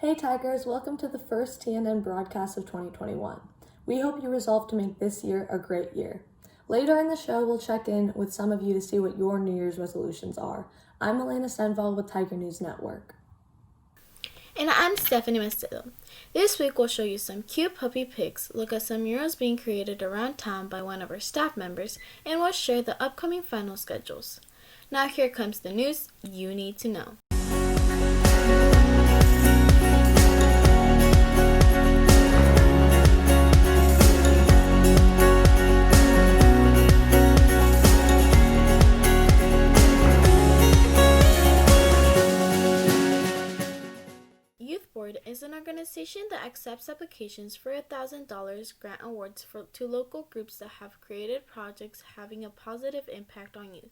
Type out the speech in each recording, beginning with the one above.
Hey Tigers, welcome to the first TNN broadcast of 2021. We hope you resolve to make this year a great year. Later in the show, we'll check in with some of you to see what your New Year's resolutions are. I'm Malena Stenvall with Tiger News Network. And I'm Stefany Macedo. This week we'll show you some cute puppy pics, look at some murals being created around town by one of our staff members, and we'll share the upcoming final schedules. Now here comes the news you need to know. Youth Board is an organization that accepts applications for $1,000 grant awards to local groups that have created projects having a positive impact on youth.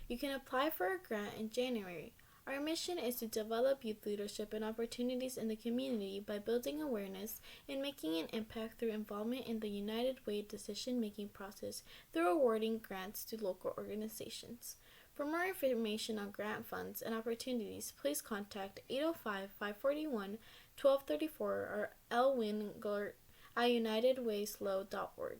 You can apply for a grant in January. Our mission is to develop youth leadership and opportunities in the community by building awareness and making an impact through involvement in the United Way decision-making process through awarding grants to local organizations. For more information on grant funds and opportunities, please contact 805-541-1234 or lwingler at unitedwayslow.org.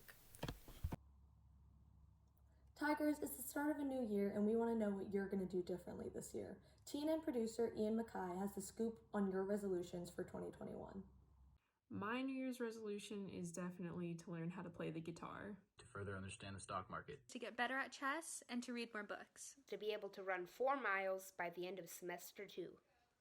Tigers, it's the start of a new year and we want to know what you're going to do differently this year. TNN producer Ian Mackay has the scoop on your resolutions for 2021. My New Year's resolution is definitely to learn how to play the guitar. To further understand the stock market. To get better at chess and to read more books. To be able to run 4 miles by the end of semester 2.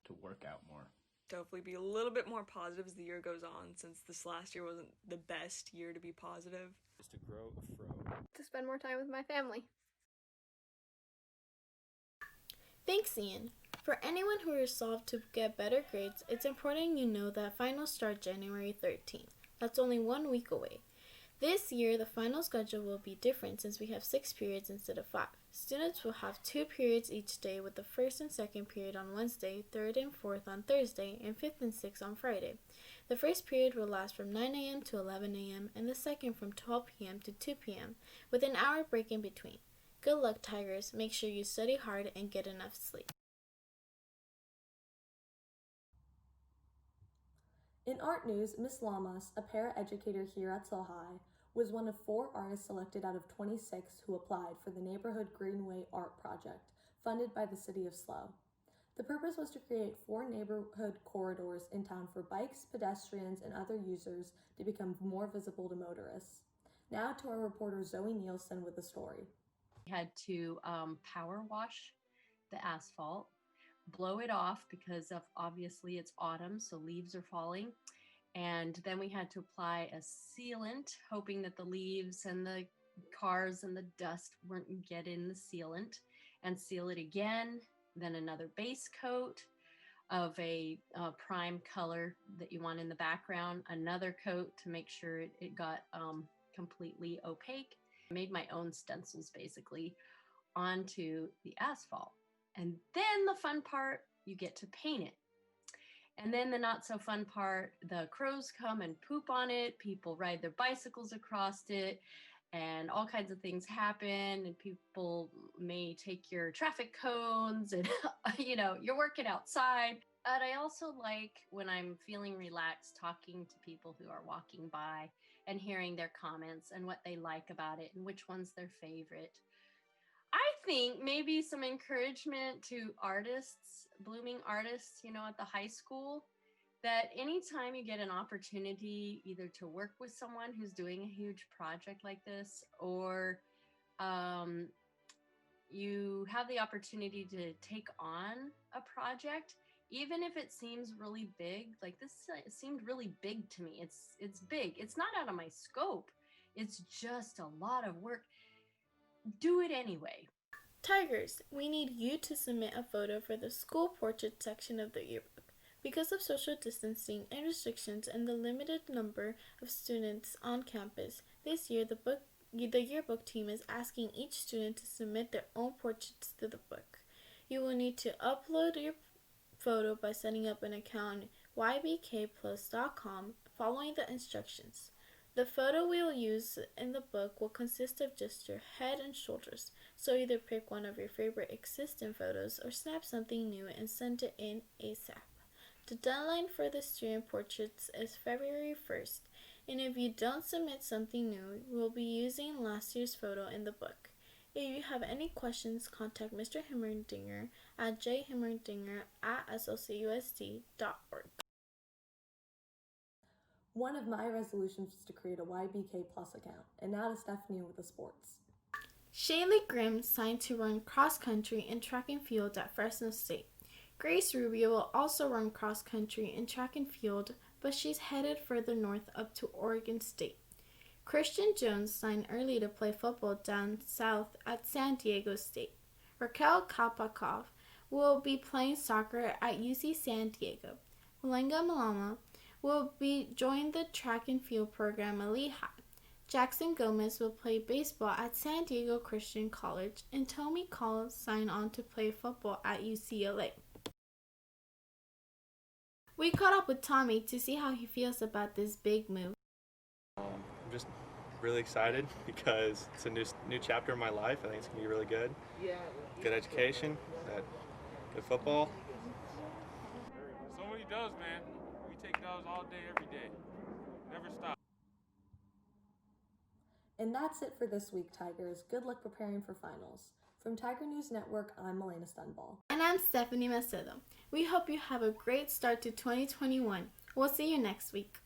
To work out more. Hopefully be a little bit more positive as the year goes on, since this last year wasn't the best year to be positive. Is to grow a fro. To spend more time with my family. Thanks, Ian. For anyone who resolved to get better grades, it's important you know that finals start January 13th. That's only 1 week away. This year, the final schedule will be different since we have 6 periods instead of 5. Students will have 2 periods each day, with the first and second period on Wednesday, third and fourth on Thursday, and fifth and sixth on Friday. The first period will last from 9 a.m. to 11 a.m. and the second from 12 p.m. to 2 p.m. with an hour break in between. Good luck, Tigers. Make sure you study hard and get enough sleep. In art news, Miss Lamas, a para-educator here at SLOHS, was one of 4 artists selected out of 26 who applied for the Neighborhood Greenway Art Project, funded by the city of SLO. The purpose was to create 4 neighborhood corridors in town for bikes, pedestrians, and other users to become more visible to motorists. Now to our reporter Zoe Nielsen with the story. We had to power wash the asphalt, blow it off because of obviously it's autumn, so leaves are falling. And then we had to apply a sealant, hoping that the leaves and the cars and the dust wouldn't get in the sealant, and seal it again. Then another base coat of a prime color that you want in the background, another coat to make sure it got completely opaque. I made my own stencils basically onto the asphalt. And then the fun part, you get to paint it. And then the not so fun part, the crows come and poop on it, people ride their bicycles across it, and all kinds of things happen, and people may take your traffic cones, and you're working outside. But I also like, when I'm feeling relaxed, talking to people who are walking by and hearing their comments and what they like about it and which one's their favorite. I think maybe some encouragement to artists, blooming artists, at the high school, that anytime you get an opportunity either to work with someone who's doing a huge project like this, or you have the opportunity to take on a project, even if it seems really big, like this seemed really big to me. It's big. It's not out of my scope. It's just a lot of work. Do it anyway. Tigers, we need you to submit a photo for the school portrait section of the yearbook. Because of social distancing and restrictions and the limited number of students on campus, this year the yearbook team is asking each student to submit their own portraits to the book. You will need to upload your photo by setting up an account on ybkplus.com, following the instructions. The photo we will use in the book will consist of just your head and shoulders, so either pick one of your favorite existing photos or snap something new and send it in ASAP. The deadline for the student portraits is February 1st, and if you don't submit something new, we'll be using last year's photo in the book. If you have any questions, contact Mr. Himmerdinger at jhimmerdinger@slcusd.org. One of my resolutions was to create a YBK Plus account, and now to Stefany with the sports. Shaylee Grimm signed to run cross country and track and field at Fresno State. Grace Rubio will also run cross country and track and field, but she's headed further north up to Oregon State. Christian Jones signed early to play football down south at San Diego State. Raquel Kapakov will be playing soccer at UC San Diego. Malena will join the track and field program at Lehigh. Jackson Gomez will play baseball at San Diego Christian College, and Tommy Call signed on to play football at UCLA. We caught up with Tommy to see how he feels about this big move. I'm just really excited because it's a new chapter in my life. I think it's going to be really good. Good education, good football. So many doves, man. We take doves all day, every day. Never stop. And that's it for this week, Tigers. Good luck preparing for finals. From Tiger News Network, I'm Malena Stenvall. And I'm Stefany Macedo. We hope you have a great start to 2021. We'll see you next week.